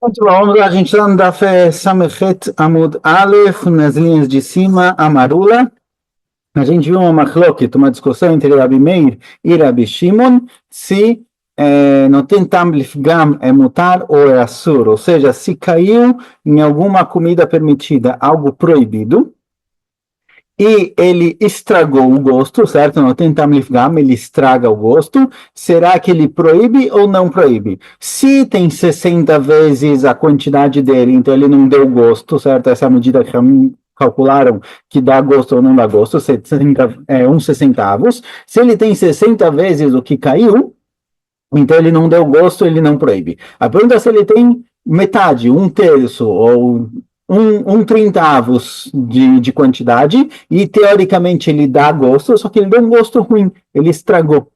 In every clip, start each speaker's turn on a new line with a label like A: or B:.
A: Muito bom, vamos lá, a gente está no Daf Samechet Amud Aleph, nas linhas de cima, Amarula. A gente viu uma machloket, uma discussão entre Rabi Meir e Rabi Shimon, se não tem tam lifgam é mutar ou é assur, ou seja, se caiu em alguma comida permitida algo proibido, e ele estragou o gosto, certo? Não tem tam lifgam, ele estraga o gosto. Será que ele proíbe ou não proíbe? Se tem 60 vezes a quantidade dele, então ele não deu gosto, certo? Essa é a medida que calcularam que dá gosto ou não dá gosto, 60, uns centavos. Se ele tem 60 vezes o que caiu, então ele não deu gosto, ele não proíbe. A pergunta é se ele tem metade, um terço ou um trintavos de quantidade, e teoricamente ele dá gosto, só que ele deu um gosto ruim, ele estragou.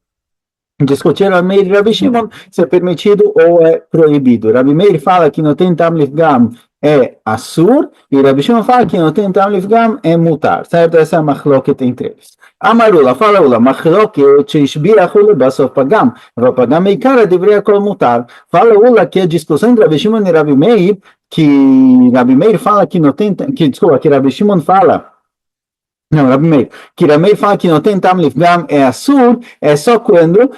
A: Discutiram Rabi Meir e Rabi Shimon se é permitido ou é proibido. Rabi Meir fala que não tem tam lifgam é assur, e Rabi Shimon fala que não tem tam lifgam é mutar, certo? Essa é a machloket entre eles. Amarula, fala Ula, machloket shishbiach lebasof pagam, pagam meikara deveria kol mutar. Fala Ula que a discussão entre Rabi Shimon e Rabi Meir, que Rabi Meir fala que não tem, que Rabi Shimon fala não, Rabi Meir. Que Rabi Meir fala que não tem tam lifgam é assur, é só quando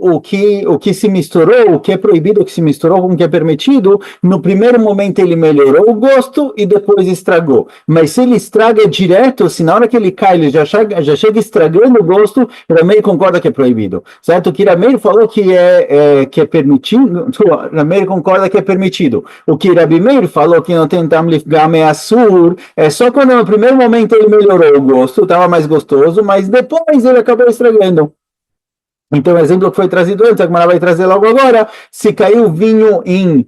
A: o que se misturou, o que é proibido, o que se misturou com o que é permitido, no primeiro momento ele melhorou o gosto e depois estragou. Mas se ele estraga direto, se na hora que ele cai ele já chega estragando o gosto, Rabi Meir concorda que é proibido. Certo? Que Rabi Meir falou que é permitido, Rabi Meir concorda que é permitido. O que Rabi Meir falou que não tem tam lifgam é assur, é só quando no primeiro momento ele melhorou o gosto, estava mais gostoso, mas depois ele acabou estragando. Então, o exemplo que foi trazido antes, a Gemara vai trazer logo agora, se caiu vinho em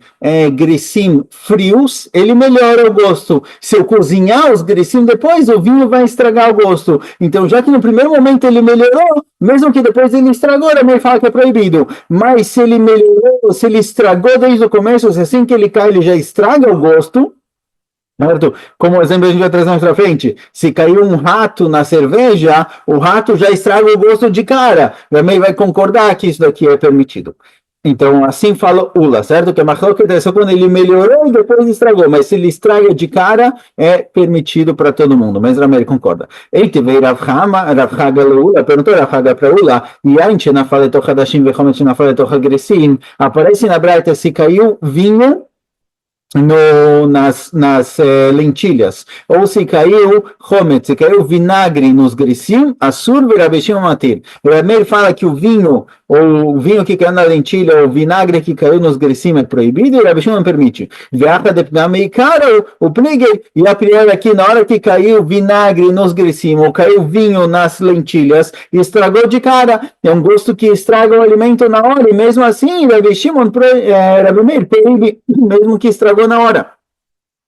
A: grissim frios, ele melhora o gosto. Se eu cozinhar os grissim depois, o vinho vai estragar o gosto. Então, já que no primeiro momento ele melhorou, mesmo que depois ele estragou, ele fala que é proibido. Mas se ele melhorou, se ele estragou desde o começo, se assim que ele cai, ele já estraga o gosto, certo? Como exemplo, a gente vai trazer mais pra frente. Se caiu um rato na cerveja, o rato já estraga o gosto de cara. Também vai concordar que isso daqui é permitido. Então, assim fala Ula, certo? Que a machloket é só quando ele melhorou e depois estragou. Mas se ele estraga de cara, é permitido para todo mundo. Mas Rameir concorda. Eite veio Rav Chaga Ula, perguntou Rav Chaga para Ula, e antes na fala de Hadashim, vechomet na fala de Agressim, aparece na Braita se caiu vinho nas lentilhas, ou se caiu chomet, se caiu vinagre nos grissim, assur verabeshim matir. O Rameir fala que o vinho que caiu na lentilha, ou o vinagre que caiu nos grissim é proibido, e o Rabeshim não permite. E a primeira aqui, na hora que caiu vinagre nos grissim, ou caiu vinho nas lentilhas, estragou de cara, é um gosto que estraga o alimento na hora, e mesmo assim, Rabeshim, Rameir proíbe, mesmo que estragou na hora.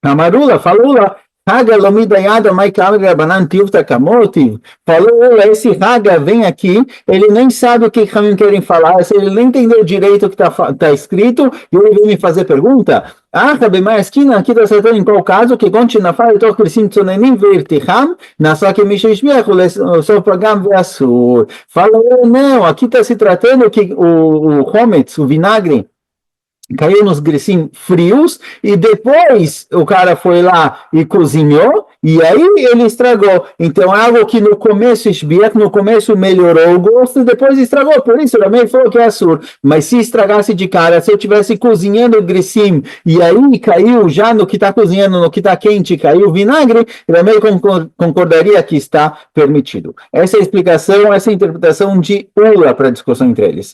A: Amarula, falou lá, Haga lomidayada, maikam rabanan tivta kamotiv. Falou, esse Haga vem aqui, ele nem sabe o que Ramim querem falar, ele nem entendeu direito o que está escrito, e ele vem me fazer pergunta. Ah, Rabi Maesquina, aqui está acertando em qual caso, que conte na fala, toque o sim tsonenim vertiham, na só que me shishbiach, o seu pagam veassur. Falou, não, aqui está se tratando que o chometz, o vinagre, caiu nos grissins frios, e depois o cara foi lá e cozinhou, e aí ele estragou. Então é algo que no começo no começo melhorou o gosto, e depois estragou. Por isso também falou que é assur. Mas se estragasse de cara, se eu estivesse cozinhando o grissim, e aí caiu já no que está cozinhando, no que está quente, caiu o vinagre, também concordaria que está permitido. Essa é a explicação, essa é a interpretação de Ula para a discussão entre eles.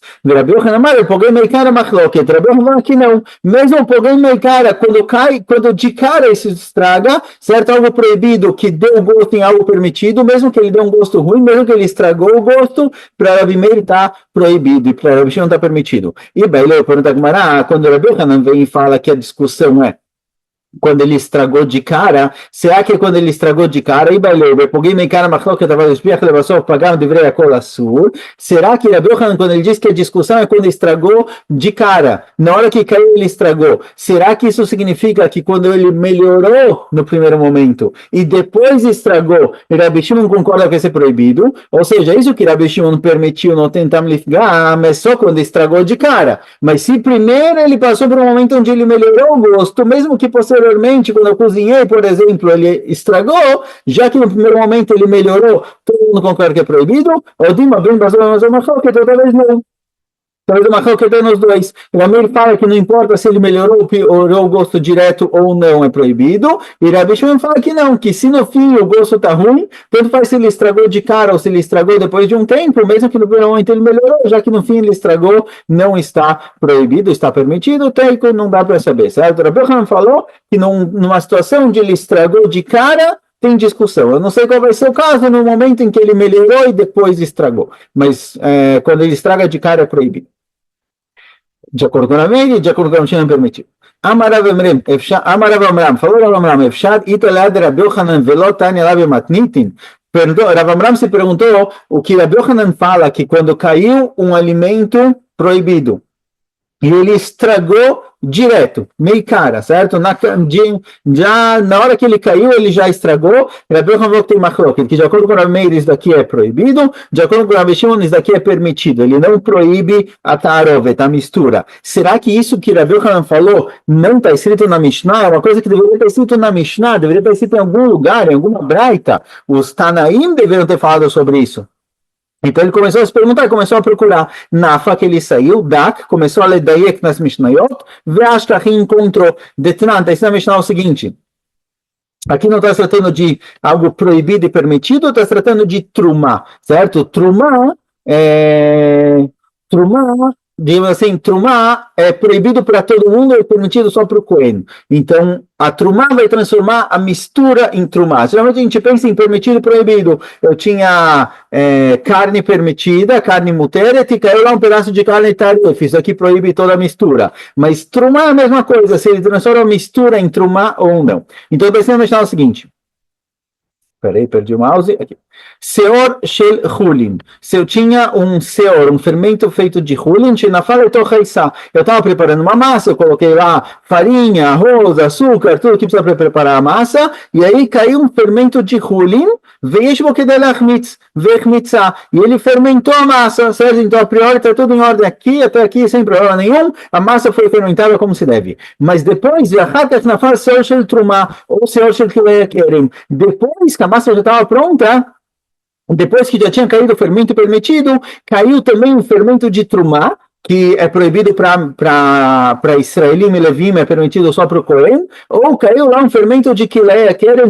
A: Que não, mesmo o pogão meikara, quando de cara isso estraga, certo? Algo proibido que deu gosto em algo permitido, mesmo que ele dê um gosto ruim, mesmo que ele estragou o gosto, para Rabi Meir está proibido e para Rabi Shimon está permitido. E bem, ele pergunta quando Rabi Hanan vem e fala que a discussão é quando ele estragou de cara, será que quando ele estragou de cara, será que Rabi Yochanan, quando ele diz que a discussão é quando estragou de cara, na hora que caiu ele estragou, será que isso significa que quando ele melhorou no primeiro momento e depois estragou, Rabi Shimon concorda que isso é proibido? Ou seja, isso que Rabi Shimon permitiu no tentam lifgar, mas só quando estragou de cara. Mas se primeiro ele passou por um momento onde ele melhorou o gosto, mesmo que posteriormente, quando eu cozinhei, por exemplo, ele estragou, já que no primeiro momento ele melhorou, todo mundo concorda que é proibido, ou Dima bem basou que talvez não. Talvez uma coisa que nos dois. O Ramir fala que não importa se ele melhorou ou piorou o gosto direto ou não, é proibido. E Rabi Shimon fala que não, que se no fim o gosto está ruim, tanto faz se ele estragou de cara ou se ele estragou depois de um tempo, mesmo que no primeiro momento ele melhorou, já que no fim ele estragou, não está proibido, está permitido, técnico não dá para saber, certo? Rabi Yochanan falou que numa situação onde ele estragou de cara, tem discussão. Eu não sei qual vai ser o caso no momento em que ele melhorou e depois estragou, mas quando ele estraga de cara é proibido. De acordo com a Meire, de acordo com a Mishnah permitido. Amarav Amram, falou Rav Amram, Efshad itolad Rabi Yochanan velot tanya Rabi Matnitin. Rav Amram se perguntou o que Rabi Yochanan fala, que quando caiu um alimento proibido, e ele estragou direto, meio cara, certo? Já na hora que ele caiu, ele já estragou. Rabi Yochanan falou que tem machloket, que de acordo com o Rav Meir, isso daqui é proibido, de acordo com o Rabi Shimon, isso daqui é permitido. Ele não proíbe a ta'arovet, a mistura. Será que isso que Rabi Yochanan falou não está escrito na Mishnah? É uma coisa que deveria estar escrito na Mishnah, deveria estar escrito em algum lugar, em alguma braita. Os Tanaim deveriam ter falado sobre isso. Então ele começou a se perguntar, começou a procurar. Nafa, que ele saiu, Dak, começou a ler Dayek nas Mishnayot, Ve'ashtachi encontrou. Detran, está escrito na Mishnah o seguinte. Aqui não está se tratando de algo proibido e permitido, está se tratando de Trumá, certo? Trumá, digamos assim, Trumá é proibido para todo mundo, é permitido só para o Cohen. Então, a Trumá vai transformar a mistura em Trumá. Geralmente a gente pensa em permitido e proibido. Eu tinha carne permitida, carne muteret, e caiu lá um pedaço de carne taref. Isso aqui proíbe toda a mistura. Mas Trumá é a mesma coisa, se ele transforma a mistura em Trumá ou não. Então, pensando no seguinte. Peraí, perdi o mouse. Aqui. Seor shel chulin. Se eu tinha um seor, um fermento feito de chulin, eu estava preparando uma massa, eu coloquei lá farinha, arroz, açúcar, tudo que precisa para preparar a massa, e aí caiu um fermento de chulin, e ele fermentou a massa, certo? Então a priori está tudo em ordem aqui, até aqui, sem problema nenhum, a massa foi fermentada como se deve. Mas depois, seor shel trumá, ou seor shel kilekerem, depois que a massa já estava pronta, depois que já tinha caído o fermento permitido, caiu também o fermento de Trumá, que é proibido para Israelim e Levim, é permitido só para o Cohen, ou caiu lá um fermento de Kilea, Kerem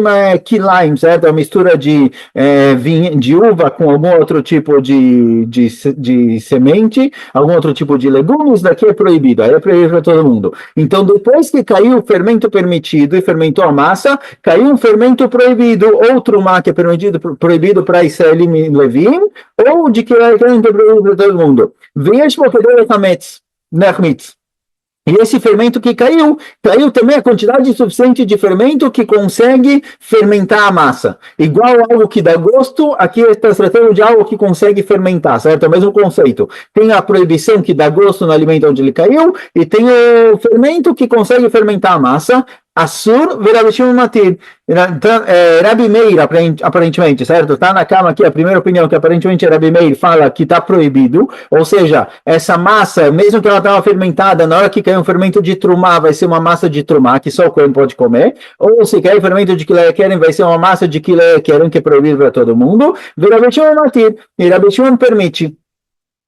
A: é Kilaim, certo? A mistura de uva com algum outro tipo de semente, algum outro tipo de legumes, daqui é proibido, aí é proibido para todo mundo. Então, depois que caiu o fermento permitido e fermentou a massa, caiu um fermento proibido, ou Trumá, que é proibido para Israelim e Levim, ou de Kilea, Kerem, que é proibido para todo mundo. E esse fermento que caiu também a quantidade suficiente de fermento que consegue fermentar a massa. Igual algo que dá gosto, aqui está se tratando de algo que consegue fermentar, certo? É o mesmo conceito. Tem a proibição que dá gosto no alimento onde ele caiu, e tem o fermento que consegue fermentar a massa. Assur Rabi Shimon Matir. Rabi Meir, aparentemente, certo? Está na cama aqui a primeira opinião, que aparentemente Rabi Meir fala que está proibido, ou seja, essa massa, mesmo que ela estava fermentada, na hora que cair um fermento de Trumá, vai ser uma massa de Trumá, que só o Cohen pode comer, ou se cair fermento de Kilei Keren, vai ser uma massa de Kilei Keren, que é proibido para todo mundo. Rabi Shimon Matir, e Rabi Shimon permite.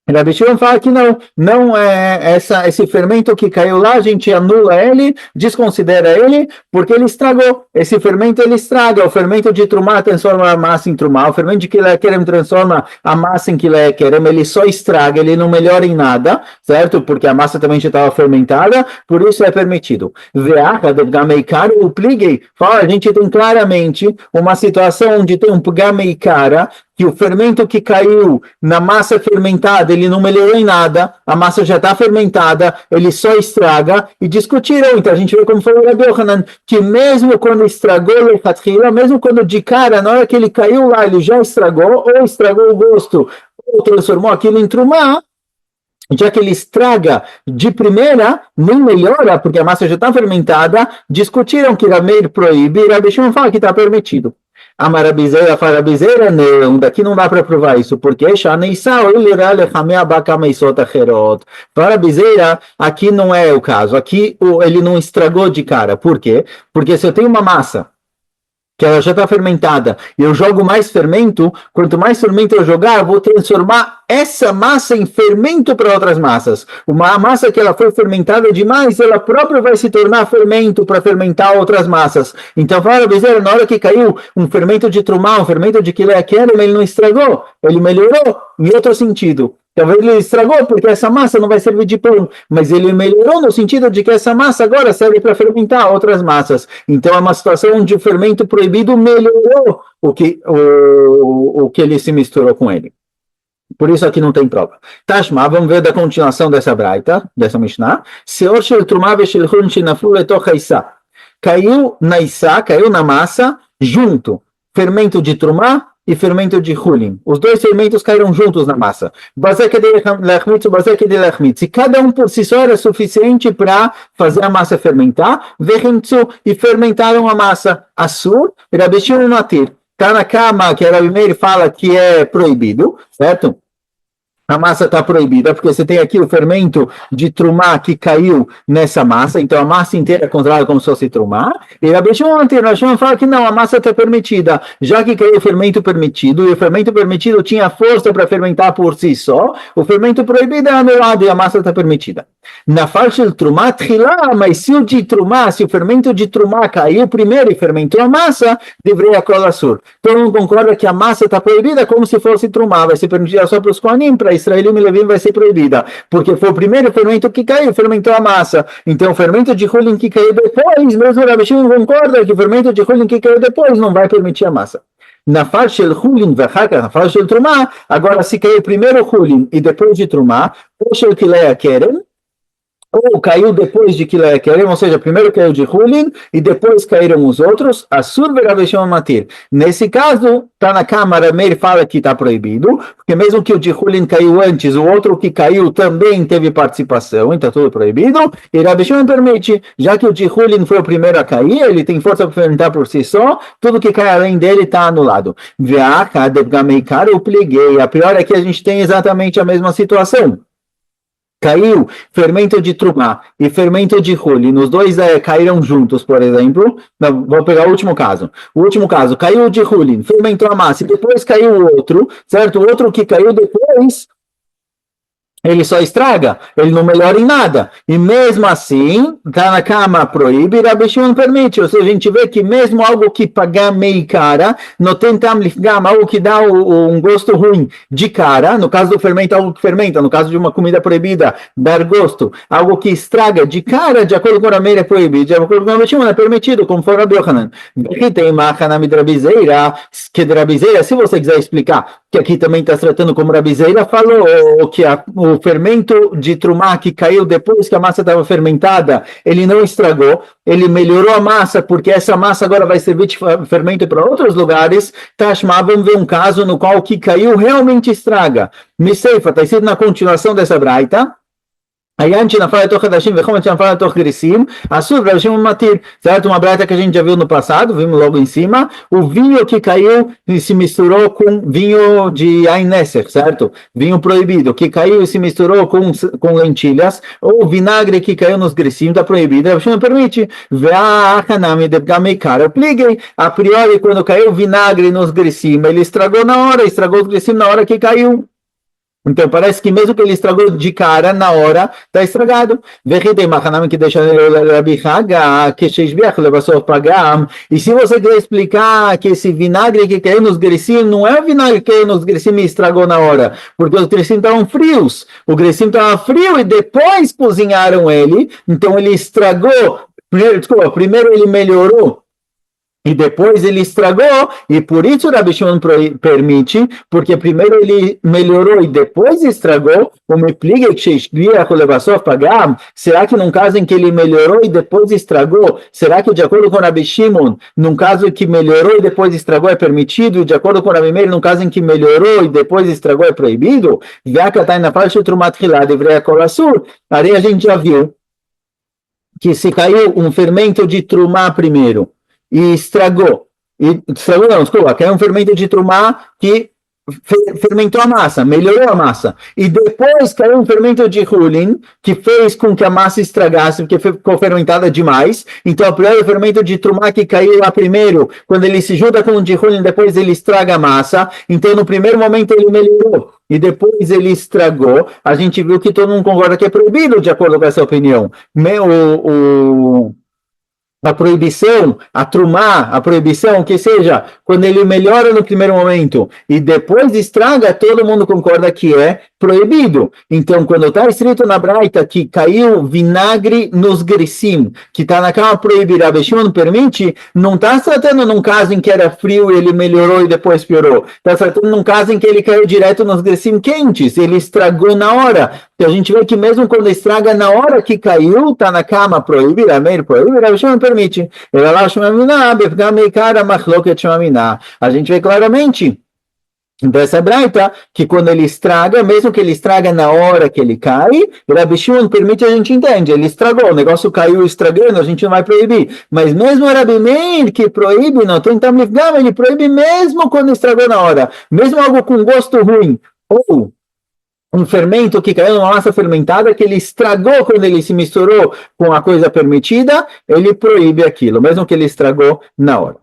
A: Rabi Shimon fala que não é esse fermento que caiu lá, a gente anula ele, desconsidera ele, porque ele estragou. Esse fermento ele estraga. O fermento de Trumá transforma a massa em Trumá. O fermento de Kilei Kerem transforma a massa em Kilei Kerem. Ele só estraga, ele não melhora em nada, certo? Porque a massa também já estava fermentada, por isso é permitido. O pliguei fala, a gente tem claramente uma situação onde tem um pgameikara, que o fermento que caiu na massa fermentada, ele não melhorou em nada, a massa já está fermentada, ele só estraga, e discutiram. Então a gente vê como falou o Rabi Yohanan, que mesmo quando estragou mesmo quando de cara, na hora que ele caiu lá, ele já estragou, ou estragou o gosto, ou transformou aquilo em trumá, já que ele estraga de primeira, nem melhora, porque a massa já está fermentada, discutiram que Rameir proíbe, e Rabi Shimon fala que está permitido. A marabizeira fala, Rabizeira, não, daqui não dá para provar isso, porque para Rabizeira, aqui não é o caso, aqui ele não estragou de cara, por quê? Porque se eu tenho uma massa, que ela já está fermentada, e eu jogo mais fermento, quanto mais fermento eu jogar, eu vou transformar essa massa em fermento para outras massas. Uma massa que ela foi fermentada demais, ela própria vai se tornar fermento para fermentar outras massas. Então, fala, Bezerra, na hora que caiu um fermento de trumá, um fermento de quileaquerem, ele não estragou, ele melhorou em outro sentido. Talvez ele estragou porque essa massa não vai servir de pão, mas ele melhorou no sentido de que essa massa agora serve para fermentar outras massas. Então é uma situação onde o fermento proibido melhorou o que ele se misturou com ele. Por isso aqui não tem prova. Tashma, vamos ver da continuação dessa braita, dessa Mishnah. Seor shel trumá veshel chulin shenaflu letoch haisa. Caiu na Issa, caiu na massa, junto fermento de trumá e fermento de chulin. Os dois fermentos caíram juntos na massa. Bazek de lechmitz, bazek de lechmitz. E cada um por si só era suficiente para fazer a massa fermentar. Vechintzu, e fermentaram a massa. Assur, Rabi Shimon Matir. Está na cama que Rabi Meir fala que é proibido, certo? A massa está proibida, porque você tem aqui o fermento de trumá que caiu nessa massa, então a massa inteira é considerada como se fosse trumá, e Rabi Shimon fala que não, a massa está permitida, já que caiu o fermento permitido, e o fermento permitido tinha força para fermentar por si só, o fermento proibido é anulado e a massa está permitida. Na faixa de trumá, trilá, mas se o fermento de trumá caiu primeiro e fermentou a massa, deveria cola sur. Todo mundo concorda que a massa está proibida como se fosse trumá, vai ser permitida só para os kohanim, para Israelim e Levim vai ser proibida, porque foi o primeiro fermento que caiu, fermentou a massa. Então o fermento de chulin que caiu depois, mesmo Rabi Shimon concorda que o fermento de chulin que caiu depois não vai permitir a massa. Na faixa de chulin, na faixa de trumá, agora se caiu primeiro chulin e depois de trumá, ou shel kilei keren, ou caiu depois de quileaquerem, ou seja, primeiro caiu de chulin e depois caíram os outros, assur Rabi Shimon Matir. Nesse caso, está na Câmara, Meir fala que está proibido, porque mesmo que o de chulin caiu antes, o outro que caiu também teve participação, então tudo proibido, e Rabi Shimon permite, já que o de chulin foi o primeiro a cair, ele tem força para fermentar por si só, tudo que cai além dele está anulado. A pior é que a gente tem exatamente a mesma situação. Caiu fermento de trumá e fermento de chulin, os dois caíram juntos, por exemplo. Não, vou pegar o último caso. O último caso, caiu de chulin, fermentou a massa e depois caiu o outro, certo? O outro que caiu depois, ele só estraga, ele não melhora em nada. E mesmo assim, está na cama proíbe, Rabi Shimon permite. Ou seja, a gente vê que mesmo algo que paga meio cara, não tem tamlifgam, algo que dá um gosto ruim de cara, no caso do fermento, algo que fermenta, no caso de uma comida proibida, dar gosto, algo que estraga de cara, de acordo com a Meir é proibido, de acordo com a Rabi Shimon é permitido, como foi Rabi Yohanan. Aqui tem Machanami de Rabizeira, que de Rabizeira, se você quiser explicar, que aqui também está tratando como Rabizeira, falou que o fermento de trumá que caiu depois que a massa estava fermentada, ele não estragou, ele melhorou a massa, porque essa massa agora vai servir de fermento para outros lugares. Tashma, vamos ver um caso no qual o que caiu realmente estraga. Miseifa, está escrito na continuação dessa braita. Ayanchi na fala tocha dashim vechomet na fala toch grisim, assur Rabi Shimon Matir, certo? Uma braita que a gente já viu no passado, vimos logo em cima, o vinho que caiu e se misturou com vinho de Ain Neser, certo? Vinho proibido, que caiu e se misturou com lentilhas, ou vinagre que caiu nos grisim, está proibido, Rabi Shimon permite, ve'achanami debgamei cara, eu pliguei, a priori quando caiu vinagre nos grisim, ele estragou os grisim na hora que caiu. Então parece que mesmo que ele estragou de cara na hora, está estragado. E se você quer explicar que esse vinagre que caiu nos grisim não é o vinagre que caiu nos grisim e estragou na hora, porque os grisim estavam frios. O grisim estava frio e depois cozinharam ele, então ele estragou. Primeiro ele melhorou e depois ele estragou, e por isso o Rabi Shimon permite, porque primeiro ele melhorou e depois estragou, o Mepliga que será que num caso em que ele melhorou e depois estragou, será que de acordo com o Rabi Shimon, num caso em que melhorou e depois estragou é permitido, e de acordo com o Rabi Meir, num caso em que melhorou e depois estragou é proibido? Aí a gente já viu que se caiu um fermento de trumá primeiro, e estragou, não, desculpa, caiu um fermento de trumá que fermentou a massa, melhorou a massa, e depois caiu um fermento de hulin, que fez com que a massa estragasse, porque ficou fermentada demais, então o primeiro fermento de trumá que caiu lá primeiro, quando ele se junta com o de hulin, depois ele estraga a massa, então no primeiro momento ele melhorou, e depois ele estragou, a gente viu que todo mundo concorda que é proibido, de acordo com essa opinião. A proibição, a trumá, a proibição, que seja, quando ele melhora no primeiro momento e depois estraga, todo mundo concorda que é proibido. Então, quando está escrito na Braita que caiu vinagre nos grissim, que está na cama proibir, a Shimon permite, não está tratando num caso em que era frio e ele melhorou e depois piorou. Está tratando num caso em que ele caiu direto nos grissim quentes, ele estragou na hora. Então, a gente vê que mesmo quando estraga na hora que caiu, está na cama proibir, a Meir proibir, a Shimon permite. A gente vê claramente dessa braita que quando ele estraga, mesmo que ele estraga na hora que ele cai, o Rabi Shimon permite, a gente entende, ele estragou, o negócio caiu estragando, a gente não vai proibir. Mas mesmo o Rabi Meir que proíbe, não tem tamlifgam, ele proíbe mesmo quando estragou na hora, mesmo algo com gosto ruim, ou um fermento que caiu numa massa fermentada que ele estragou quando ele se misturou com a coisa permitida, ele proíbe aquilo, mesmo que ele estragou na hora.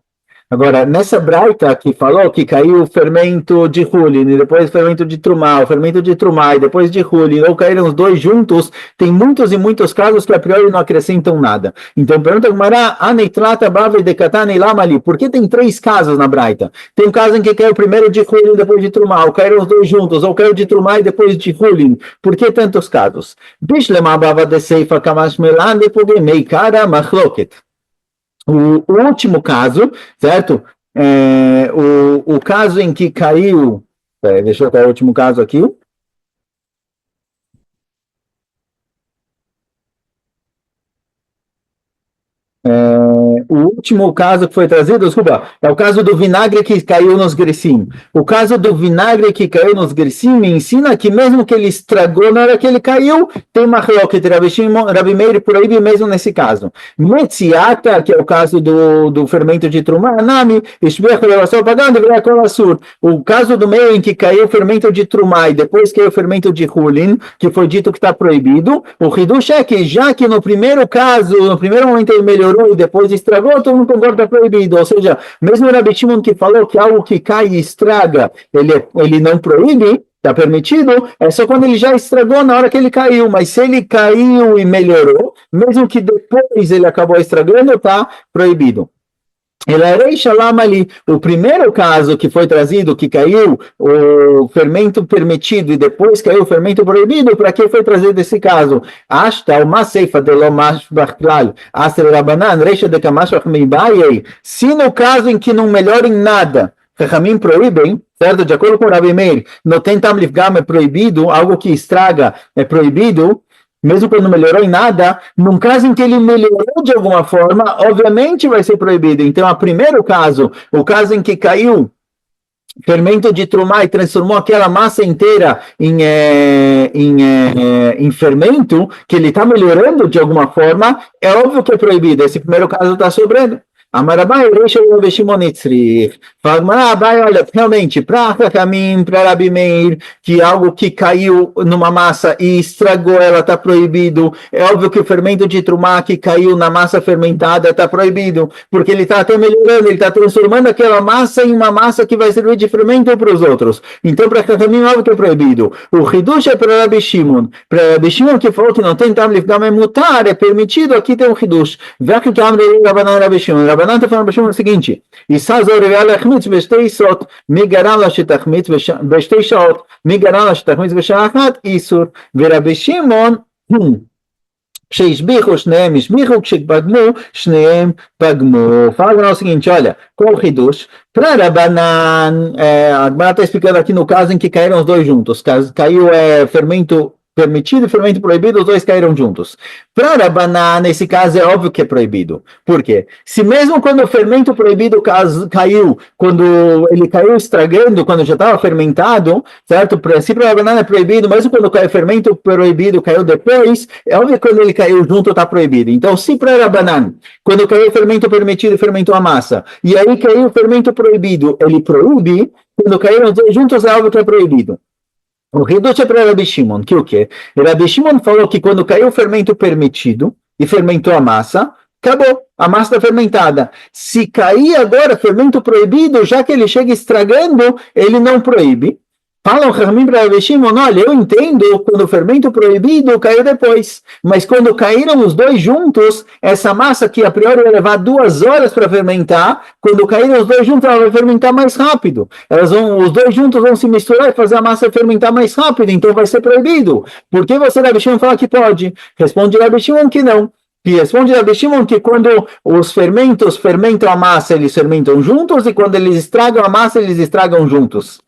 A: Agora, nessa braita que falou que caiu o fermento de hulin, e depois o fermento de trumá, o fermento de trumá, e depois de hulin, ou caíram os dois juntos, tem muitos e muitos casos que a priori não acrescentam nada. Então, pergunta a Gemara, aneitlata bave dekatane lamali, por que tem três casos na braita? Tem um caso em que caiu primeiro de hulin, depois de trumá, ou caíram os dois juntos, ou caiu de trumá e depois de hulin. Por que tantos casos? Bishlema bava de seifa kamash melan depogemei kara machloket. O último caso, certo? O caso em que caiu. Deixa eu ver o último caso aqui. O último caso que foi trazido, desculpa, é o caso do vinagre que caiu nos grissim. O caso do vinagre que caiu nos grissim me ensina que mesmo que ele estragou na hora que ele caiu, tem machloket Rabi Meir proíbe mesmo nesse caso. Metziata, que é o caso do fermento de trumá, nami, o caso do meio em que caiu o fermento de trumá e depois caiu o fermento de hulin, que foi dito que está proibido, o hidush é que já que no primeiro caso, no primeiro momento ele melhorou e depois estragou, todo mundo concorda proibido, ou seja, mesmo o Rabi Shimon que falou que algo que cai e estraga, ele não proíbe, está permitido, é só quando ele já estragou na hora que ele caiu, mas se ele caiu e melhorou, mesmo que depois ele acabou estragando, está proibido. O primeiro caso que foi trazido, que caiu o fermento permitido e depois caiu o fermento proibido, para que foi trazido esse caso? Se no caso em que não melhora em nada, Chachamim proíbem, certo? De acordo com o Rabi Meir, não tem tamlifgam é proibido, algo que estraga é proibido, mesmo quando não melhorou em nada, num caso em que ele melhorou de alguma forma, obviamente vai ser proibido. Então, o primeiro caso, o caso em que caiu fermento de trumá e transformou aquela massa inteira em fermento, que ele está melhorando de alguma forma, é óbvio que é proibido. Esse primeiro caso está sobrando. Amarabai, Reisha e Shimonitzri. Fagmarabai, olha, realmente, para Chachamim, para Rabi Meir, que algo que caiu numa massa e estragou ela está proibido. É óbvio que o fermento de trumá que caiu na massa fermentada está proibido, porque ele está até melhorando, ele está transformando aquela massa em uma massa que vai servir de fermento para os outros. Então, para Chachamim, é óbvio que é proibido. O Hidush é para Rabi Shimon. Para Rabi Shimon, que falou que não tem tamlifgam é mutar, é permitido, aqui tem um Hidush. Vê que Rabi Shimon. Rabanan está falando o seguinte: Rabi Shimon שהשביחו שניהם השביחו, כשפגמו שניהם pagmo. Fala agora o seguinte, olha, qual o Hidush? Para Rabanan, a Gemara está explicando aqui no caso em que caíram os dois juntos. Caiu fermento permitido e fermento proibido, os dois caíram juntos. Para Rabanan, nesse caso é óbvio que é proibido. Por quê? Se mesmo quando o fermento proibido caiu, quando ele caiu estragando, quando já estava fermentado, certo? Se para Rabanan é proibido, mesmo quando o fermento proibido caiu depois, é óbvio que quando ele caiu junto está proibido. Então, se para Rabanan, quando caiu o fermento permitido e fermentou a massa, e aí caiu o fermento proibido, ele proíbe, quando caíram os dois juntos é óbvio que é proibido. O Hidush é para Rabi Shimon, que o quê? Rabi Shimon falou que quando caiu o fermento permitido e fermentou a massa, acabou, a massa está fermentada. Se cair agora fermento proibido, já que ele chega estragando, ele não proíbe. Falam Ramim para Rabi Shimon, olha, eu entendo quando o fermento proibido caiu depois, mas quando caíram os dois juntos, essa massa que a priori ia levar 2 horas para fermentar, quando caíram os dois juntos, ela vai fermentar mais rápido. Os dois juntos vão se misturar e fazer a massa fermentar mais rápido, então vai ser proibido. Por que você, Rabi Shimon, fala que pode? Responde Rabi Shimon que não. E responde Rabi Shimon que quando os fermentos fermentam a massa, eles fermentam juntos, e quando eles estragam a massa, eles estragam juntos.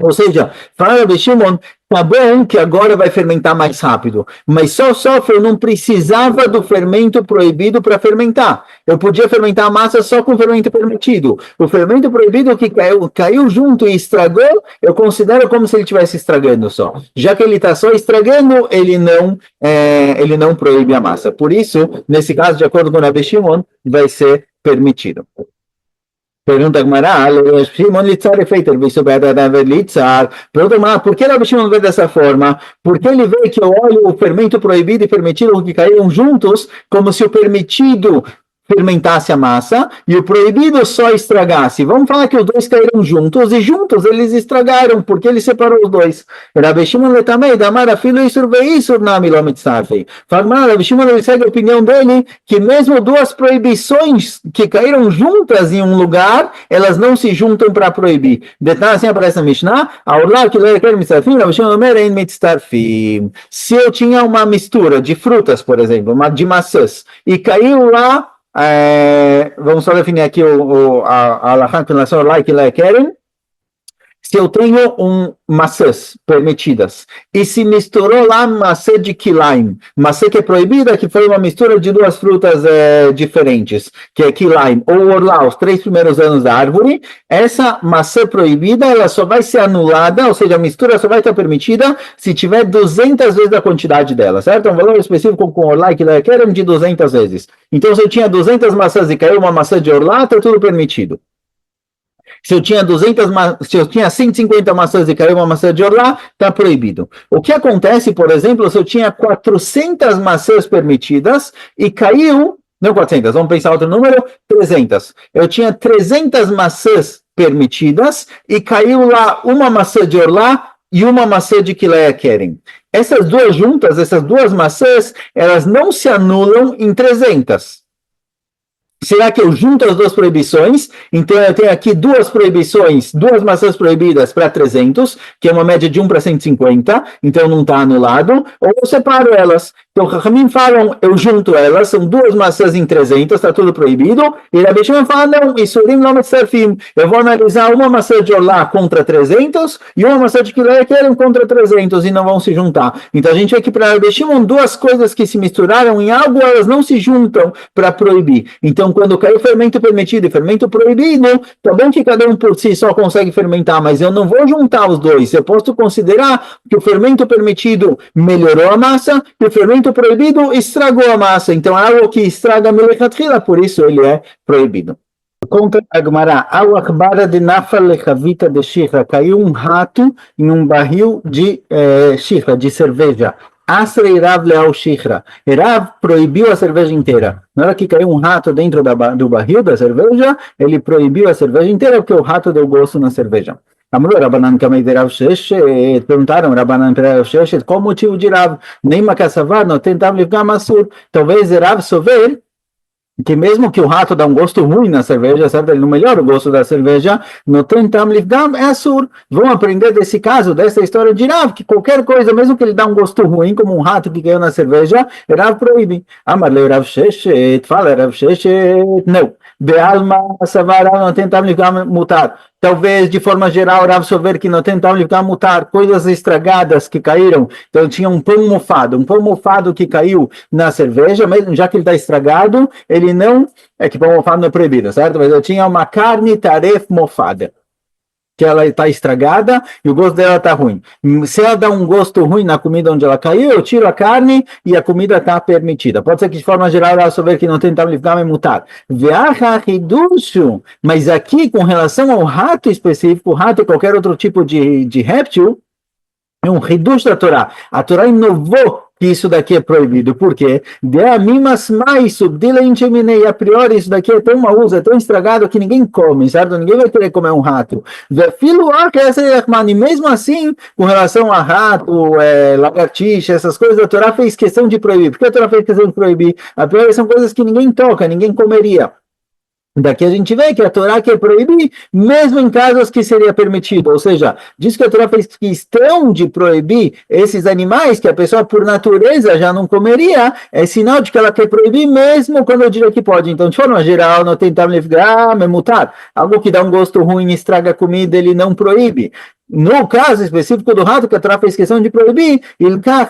A: Ou seja, fala Rabi Shimon, tá bom que agora vai fermentar mais rápido, mas só eu não precisava do fermento proibido para fermentar. Eu podia fermentar a massa só com fermento permitido. O fermento proibido que caiu junto e estragou, eu considero como se ele estivesse estragando só. Já que ele está só estragando, ele não proíbe a massa. Por isso, nesse caso, de acordo com Rabi Shimon, vai ser permitido. Pergunta a Gemara, Shimon litzar é feito, ele litzar. Pergunta a Gemara, por que Rabi Shimon vê dessa forma? Porque ele vê que eu olho o fermento proibido e permitido que caíram juntos, como se o permitido fermentasse a massa e o proibido só estragasse. Vamos falar que os dois caíram juntos e juntos eles estragaram, porque ele separou os dois. Rabi Shimon letamei, damar afilo isur veisur nami lo mitzarfei. Fala, Rabi Shimon ele segue a opinião dele que mesmo 2 proibições que caíram juntas em um lugar, elas não se juntam para proibir. Detalhe assim aparece na Mishnah, aurlar que le quer mitzarfim, Rabi Shimon omer ein mitzarfim. Se eu tinha uma mistura de frutas, por exemplo, de maçãs, e caiu lá vamos só definir aqui a alahá com relação ao like e lequerem. Se eu tenho maçãs permitidas e se misturou lá maçã de kilaim, maçã que é proibida, que foi uma mistura de 2 frutas diferentes, que é kilaim ou orlá, os 3 primeiros anos da árvore, essa maçã proibida ela só vai ser anulada, ou seja, a mistura só vai estar permitida se tiver 200 vezes a quantidade dela, certo? Um valor específico com orlá e kilaim de 200 vezes. Então, se eu tinha 200 maçãs e caiu uma maçã de orlá, está tudo permitido. Se eu tinha 150 maçãs e caiu uma maçã de orlá, está proibido. O que acontece, por exemplo, se eu tinha 400 maçãs permitidas e caiu, não 400, vamos pensar outro número, 300. Eu tinha 300 maçãs permitidas e caiu lá uma maçã de orlá e uma maçã de quileia querem. Essas duas juntas, essas 2 maçãs, elas não se anulam em 300. Será que eu junto as 2 proibições? Então, eu tenho aqui 2 proibições, 2 maçãs proibidas para 300, que é uma média de 1 para 150, então não está anulado, ou eu separo elas. Então, Ramim falam, eu junto elas, são 2 maçãs em 300, está tudo proibido, e Rabi Shimon fala, não, isurim lo mitzarfim, eu vou analisar uma maçã de orlá contra 300, e uma maçã de quileia querem contra 300, e não vão se juntar. Então, a gente vê que para Rabi Shimon, 2 coisas que se misturaram em algo, elas não se juntam para proibir. Então, quando caiu fermento permitido e fermento proibido, tá bom que cada um por si só consegue fermentar, mas eu não vou juntar os dois. Eu posso considerar que o fermento permitido melhorou a massa e o fermento proibido estragou a massa. Então, é algo que estraga a melechatchila, por isso ele é proibido. Conta a Gemara, ao akbara de nafal lechavita de shihra, caiu um rato em um barril de shihra, de cerveja. Asrei Rav leal shihra. Rav proibiu a cerveja inteira. Na hora que caiu um rato dentro do barril da cerveja, ele proibiu a cerveja inteira porque o rato deu gosto na cerveja. Amru Rabanan Kamei de Rav Sheshet, perguntaram Rabanan para Rav Sheshet, qual o motivo de Rav? Nem Makassavar, não tentava livgar Masur. Talvez Rav Sover que mesmo que o rato dá um gosto ruim na cerveja, certo? Ele não melhora o gosto da cerveja, no tentam lifgam é assur. Vão aprender desse caso, dessa história de Rav, que qualquer coisa, mesmo que ele dá um gosto ruim, como um rato que caiu na cerveja, Rav proíbe. Amarle Rav Sheshet, fala Rav Sheshet, não. Bealma, Savara, não tentam lifgam mutar. Talvez, de forma geral, Rav souber que não tentavam lifgam mutar, coisas estragadas que caíram. Então, tinha um pão mofado que caiu na cerveja, mesmo já que ele está estragado, ele não, é que pão mofado não é proibido, certo? Mas eu tinha uma carne taref mofada, que ela está estragada e o gosto dela está ruim. Se ela dá um gosto ruim na comida onde ela caiu, eu tiro a carne e a comida está permitida. Pode ser que de forma geral ela souber que não tem lifgam e mutar. Mas aqui, com relação ao rato específico, rato e qualquer outro tipo de réptil, é um hidush da Torá. A Torá inovou que isso daqui é proibido. Por quê? A priori, isso daqui é tão mal uso, é tão estragado que ninguém come, certo? Ninguém vai querer comer um rato. E mesmo assim, com relação a rato, lagartixa, essas coisas, a Torá fez questão de proibir. Por que a Torá fez questão de proibir? A priori são coisas que ninguém toca, ninguém comeria. Daqui a gente vê que a Torá quer proibir, mesmo em casos que seria permitido. Ou seja, diz que a Torá fez questão de proibir esses animais que a pessoa, por natureza, já não comeria. É sinal de que ela quer proibir, mesmo quando eu diria que pode. Então, de forma geral, não tentar me mutar. Algo que dá um gosto ruim e estraga a comida, ele não proíbe. No caso específico do rato, que a Torá fez questão de proibir,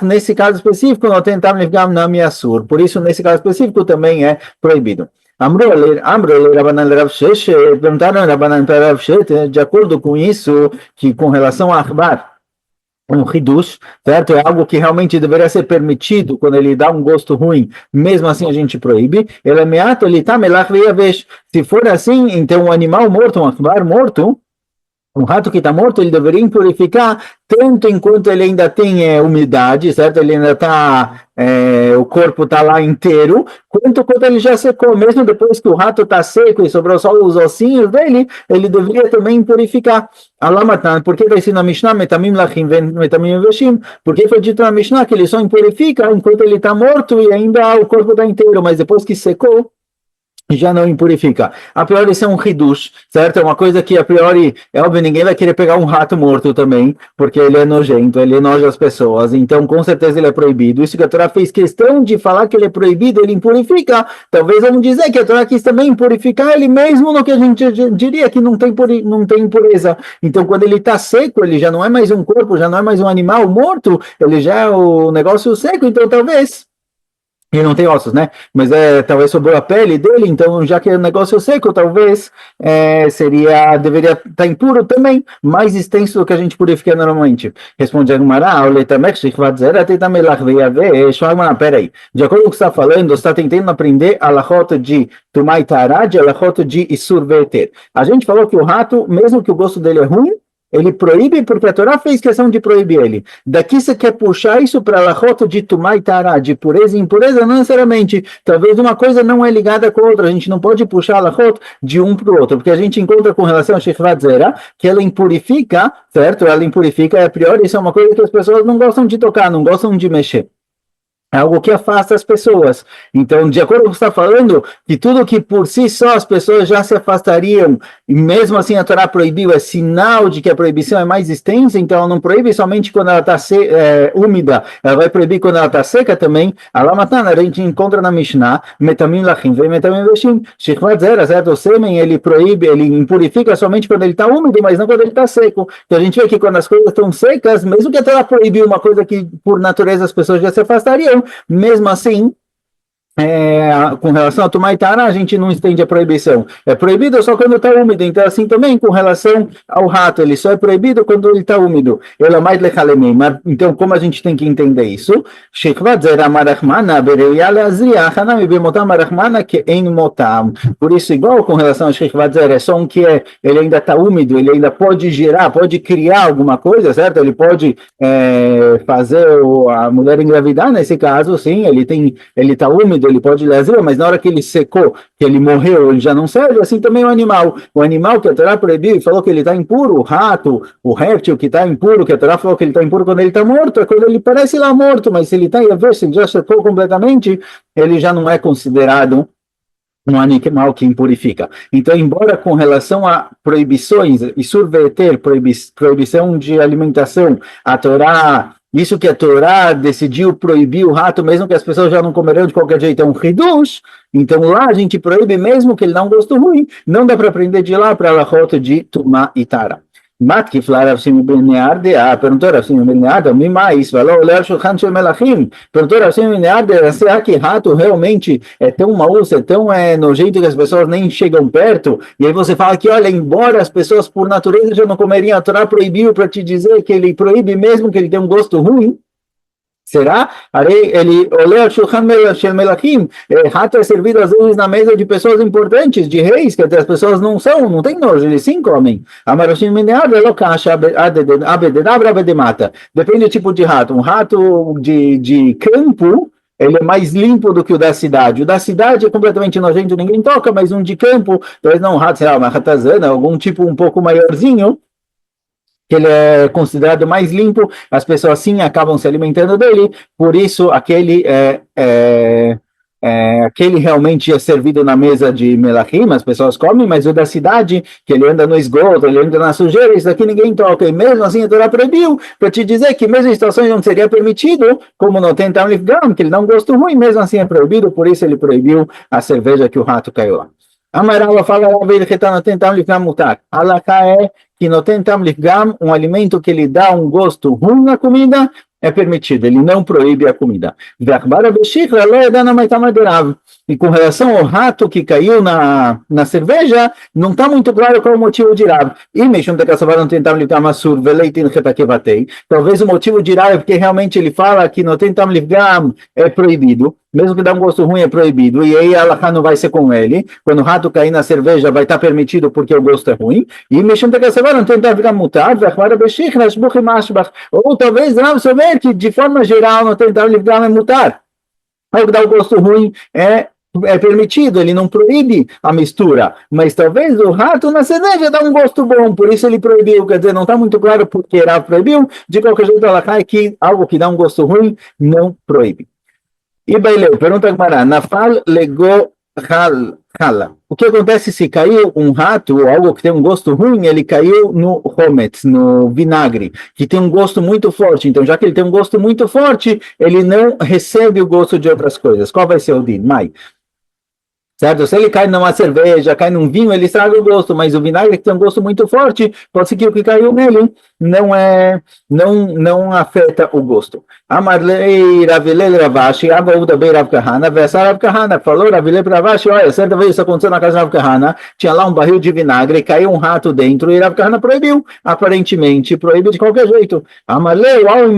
A: nesse caso específico, não tentar me na minha sur. Por isso, nesse caso específico, também é proibido. Rabanan Rav Sheshet, perguntaram a Rabanan para Rav Sheshet, de acordo com isso, que com relação a Achbar, um hidush, certo? É algo que realmente deveria ser permitido quando ele dá um gosto ruim, mesmo assim a gente proíbe. Ele é meato, ele tá melach veyavesh. Se for assim, então um animal morto, um Achbar morto, um rato que está morto, ele deveria impurificar tanto enquanto ele ainda tem umidade, certo? Ele ainda está, o corpo está lá inteiro, quanto quando ele já secou. Mesmo depois que o rato está seco e sobrou só os ossinhos dele, ele deveria também impurificar. Alamatan, porque vai ser na Mishnah, metamim lachim, metamim veshim, porque foi dito na Mishnah que ele só impurifica enquanto ele está morto e ainda o corpo está inteiro, mas depois que secou, já não impurifica. A priori isso é um hidush, certo? É uma coisa que a priori, é óbvio, ninguém vai querer pegar um rato morto também, porque ele é nojento, ele enoja as pessoas, então com certeza ele é proibido. Isso que a Torá fez questão de falar que ele é proibido, ele impurifica. Talvez vamos dizer que a Torá quis também impurificar ele mesmo no que a gente diria que não tem impureza. Então quando ele está seco, ele já não é mais um corpo, já não é mais um animal morto, ele já é o negócio seco, então talvez... Ele não tem ossos, né? Mas talvez sobrou a pele dele, então já que é um negócio seco, talvez deveria estar impuro também, mais extenso do que a gente purifica normalmente. Responde a Gemara, peraí. De acordo com o que você está falando, você está tentando aprender a lachota de Tumai Tarad, a lachota de Isur Veter. A gente falou que o rato, mesmo que o gosto dele é ruim, ele proíbe porque a Torá fez questão de proibir ele. Daqui você quer puxar isso para a lachota de Tumai Tará, de pureza e impureza? Não necessariamente. Talvez uma coisa não é ligada com a outra. A gente não pode puxar a lachota de um para o outro, porque a gente encontra com relação a Shechvat Zera, que ela impurifica, certo? Ela impurifica, e a priori isso é uma coisa que as pessoas não gostam de tocar, não gostam de mexer. É algo que afasta as pessoas. Então, de acordo com o que você está falando, que tudo que por si só as pessoas já se afastariam, e mesmo assim a Torá proibiu, é sinal de que a proibição é mais extensa, então ela não proíbe somente quando ela está úmida, ela vai proibir quando ela está seca também. Alamatan, a gente encontra na Mishnah, metamim lachim, metamim veshim, shechvat zera, certo? O sêmen, ele proíbe, ele impurifica somente quando ele está úmido, mas não quando ele está seco. Então a gente vê que quando as coisas estão secas, mesmo que a Torá proibiu uma coisa que por natureza as pessoas já se afastariam, mesmo assim, com relação a Tumai Tará, a gente não estende a proibição. É proibido só quando está úmido. Então, assim também, com relação ao rato, ele só é proibido quando ele está úmido. Ele é mais lechalemim. Então, como a gente tem que entender isso? Por isso, igual com relação a Shechvat Zer, é só um que ele ainda está úmido, ele ainda pode gerar, pode criar alguma coisa, certo? Ele pode fazer a mulher engravidar, nesse caso, sim, ele está úmido, ele pode lazer, mas na hora que ele secou, que ele morreu, ele já não serve, assim também o animal. O animal que a Torá proibiu e falou que ele está impuro, o rato, o réptil que está impuro, que a Torá falou que ele está impuro quando ele está morto, é quando ele parece lá morto, mas se ele está em avesso, ele já secou completamente, ele já não é considerado um animal que impurifica. Então, embora com relação a proibições e subverter proibição de alimentação, a Torá, isso que a Torá decidiu proibir o rato, mesmo que as pessoas já não comerão de qualquer jeito, é um hidush. Então, lá a gente proíbe mesmo que ele dá um gosto ruim. Não dá para aprender de lá para a rota de Tumá e Tara. Matkif lá Rav Shimon ben Yehuda, perguntou Rav Shimon ben Yehuda, me mais, falou, olhar Shulchan Shel Melachim, perguntou Rav Shimon ben Yehuda, será que rato realmente é tão mau, é tão nojento que as pessoas nem chegam perto? E aí você fala que, olha, embora as pessoas por natureza já não comeriam, a Torá proibiu para te dizer que ele proíbe mesmo que ele tenha um gosto ruim? Será? Ele olha o Shulchan Shel Melachim, rato é servido às vezes na mesa de pessoas importantes, de reis, que as pessoas não têm nojo, eles sim comem. Depende do tipo de rato. Um rato de campo, ele é mais limpo do que o da cidade. O da cidade é completamente nojento, ninguém toca, mas um de campo, talvez não um rato, sei lá, uma ratazana, algum tipo um pouco maiorzinho, que ele é considerado mais limpo, as pessoas sim acabam se alimentando dele, por isso aquele realmente é servido na mesa de melachim, as pessoas comem, mas o da cidade, que ele anda no esgoto, ele anda na sujeira, isso aqui ninguém toca, e mesmo assim a Torá proibiu, para te dizer que mesmo em situações onde seria permitido, como não tem tam lifgam, que ele dá um gosto ruim, mesmo assim é proibido, por isso ele proibiu a cerveja que o rato caiu lá. Amarava fala, Alaká é que não tem tam lifgam, um alimento que ele dá um gosto ruim na comida, é permitido, ele não proíbe a comida. E com relação ao rato que caiu na cerveja, não está muito claro qual é o motivo de Rav. Talvez o motivo de Rav é porque realmente ele fala que não tem tam lifgam é proibido, mesmo que dá um gosto ruim é proibido, e aí a halakha não vai ser com ele. Quando o rato cair na cerveja vai estar permitido porque o gosto é ruim. E não tem tam lifgam mutar, ou talvez Rav souber que de forma geral não tem tam lifgam é mutar. Algo que dá um gosto ruim é permitido, ele não proíbe a mistura, mas talvez o rato na cerveja dá um gosto bom, por isso ele proibiu, quer dizer, não está muito claro porque Rav proibiu, de qualquer jeito ela cai que algo que dá um gosto ruim não proíbe. E Baileu, pergunta Gmará, Nafal legou Hala. O que acontece se caiu um rato ou algo que tem um gosto ruim, ele caiu no hometz, no vinagre, que tem um gosto muito forte. Então, já que ele tem um gosto muito forte, ele não recebe o gosto de outras coisas. Qual vai ser o din? Mai. Certo? Se ele cai numa cerveja, cai num vinho, ele estraga o gosto, mas o vinagre que tem um gosto muito forte, pode ser que o que caiu nele não afeta o gosto. Amarlei Ravilei Ravashi, Abauda Bei Rav Kahana, Vessar Rav Kahana, falou Ravilei Ravashi, olha, certa vez isso aconteceu na casa de Rav Kahana, tinha lá um barril de vinagre, caiu um rato dentro e Rav Kahana proibiu, aparentemente, proíbe de qualquer jeito. Amarlei, uau,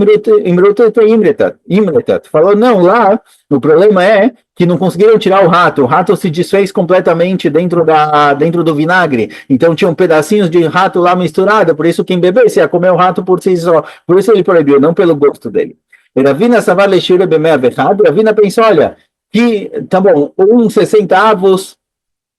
A: imretat, falou, não, lá, o problema é que não conseguiram tirar o rato se desfez completamente dentro do vinagre, então tinham pedacinhos de rato lá misturado, por isso quem bebesse ia comer o rato por si só, por isso ele proibiu, não pelo gosto dele. Ravina Savar Leshire Bemea Vechad, Ravina pensou, olha, que, tá bom, 60 avos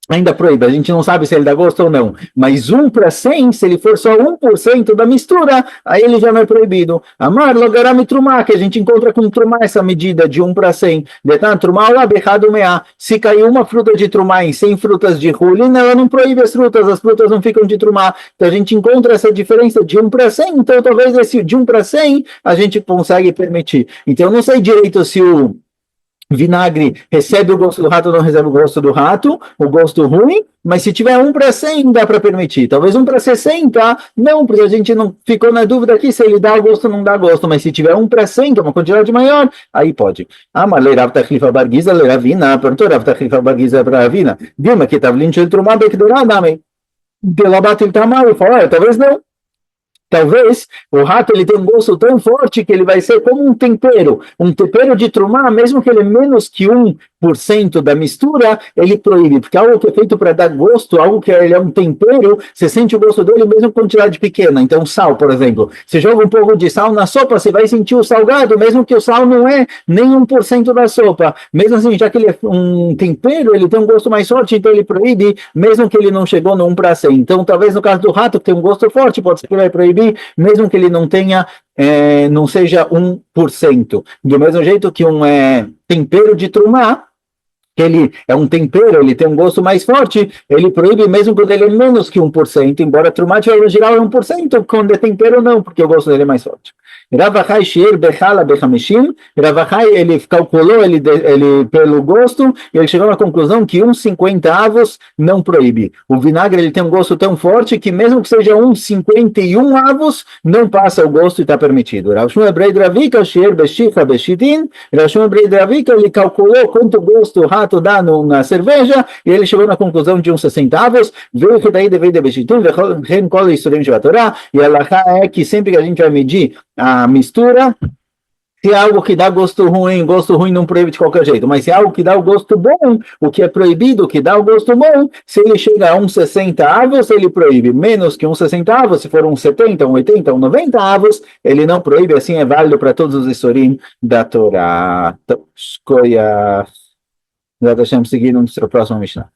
A: ainda proíbe, a gente não sabe se ele dá gosto ou não, mas 1 para 100, se ele for só 1% da mistura, aí ele já não é proibido. Amar logarami trumá, que a gente encontra com trumá essa medida de 1 para 100. Detan trumá lá berrado meá. Se caiu uma fruta de trumá em 100 frutas de hulin, ela não proíbe as frutas não ficam de trumá. Então a gente encontra essa diferença de 1 para 100, então talvez esse de 1 para 100 a gente consegue permitir. Então eu não sei direito se o vinagre recebe o gosto do rato ou não recebe o gosto do rato, o gosto ruim, mas se tiver 1 para 100 dá para permitir, talvez 1 para 60 não, porque a gente não ficou na dúvida aqui se ele dá gosto ou não dá gosto, mas se tiver 1 para 100, que é uma quantidade maior, aí pode. Mas Leirav Tachlifa Bargiza, Leiravina, perguntou Rav Tachlifa Bargiza para Ravina, Dilma que Tavlin Shel Trumá Bekdorá Dame, Delabat ele Tamar, ele falou, talvez não. Talvez o rato ele tenha um gosto tão forte que ele vai ser como um tempero de trumá, mesmo que ele é menos que 1% da mistura, ele proíbe, porque algo que é feito para dar gosto, algo que ele é um tempero, você sente o gosto dele mesmo em quantidade pequena. Então sal, por exemplo, você joga um pouco de sal na sopa, você vai sentir o salgado, mesmo que o sal não é nem 1% da sopa, mesmo assim, já que ele é um tempero, ele tem um gosto mais forte, então ele proíbe, mesmo que ele não chegou no 1 para 100. Então talvez no caso do rato, que tem um gosto forte, pode ser que ele vai proibir, mesmo que ele não tenha, não seja 1%. Do mesmo jeito que um tempero de trumá, que ele é um tempero, ele tem um gosto mais forte, ele proíbe mesmo quando ele é menos que 1%, embora Trumá no geral é 1%, quando é tempero não, porque o gosto dele é mais forte. Rav Achai Sheir Bechala Bechamishim, Rav Achai, ele calculou ele pelo gosto, e ele chegou à conclusão que 1,50 não proíbe. O vinagre ele tem um gosto tão forte que mesmo que seja 1,51 não passa o gosto e está permitido. Rav Shmuel Brei Dravika Sheir Beshicha Beshitin, Rav Shmuel Brei Dravika, ele calculou quanto gosto o rato dá na cerveja, e ele chegou na conclusão de 1,60, veio que daí deve de Beshitin, e a Lacha é que sempre que a gente vai medir a mistura, se é algo que dá gosto ruim não proíbe de qualquer jeito, mas se é algo que dá o gosto bom, o que é proibido, o que dá o gosto bom, se ele chega a 1,60 ele proíbe, menos que 1,60, se for 1,70, 1,80, 1,90 ele não proíbe, assim é válido para todos os Isurim da Torá. Então, escolha, seguir no próximo Mishnah.